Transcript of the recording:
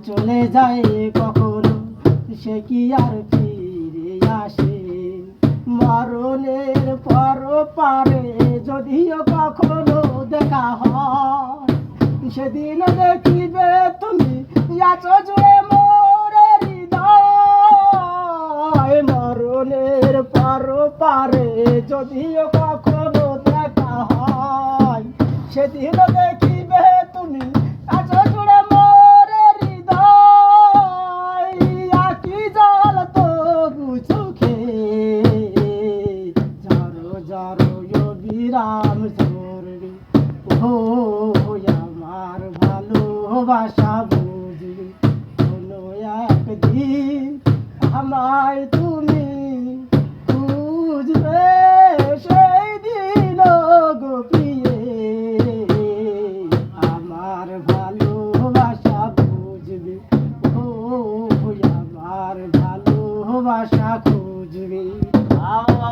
চলে যায় কখনো সে কি আর ফিরে আসে? মরণের পর পারে যদিও কখনো দেখা হয়, সেদিন দেখিবে তুমি আছো জুড়ে মোরে হৃদয়। মরণের পর পারে যদিও কখনো দেখা হয়, সেদিন দেখিবে তুমি আছো জুড়ে মোরে হৃদয়। আকি জল তো চোখে ঝরো ঝরো বিরাম ঝরবে, ও আমার ভালোবাসা বুঝবে কোনো একদিন আমায় তুমি খুঁজবে, সেই দিন গো প্রিয়ে আমার ভালোবাসা বুঝবে, ও আমার ভালোবাসা খুঁজবে।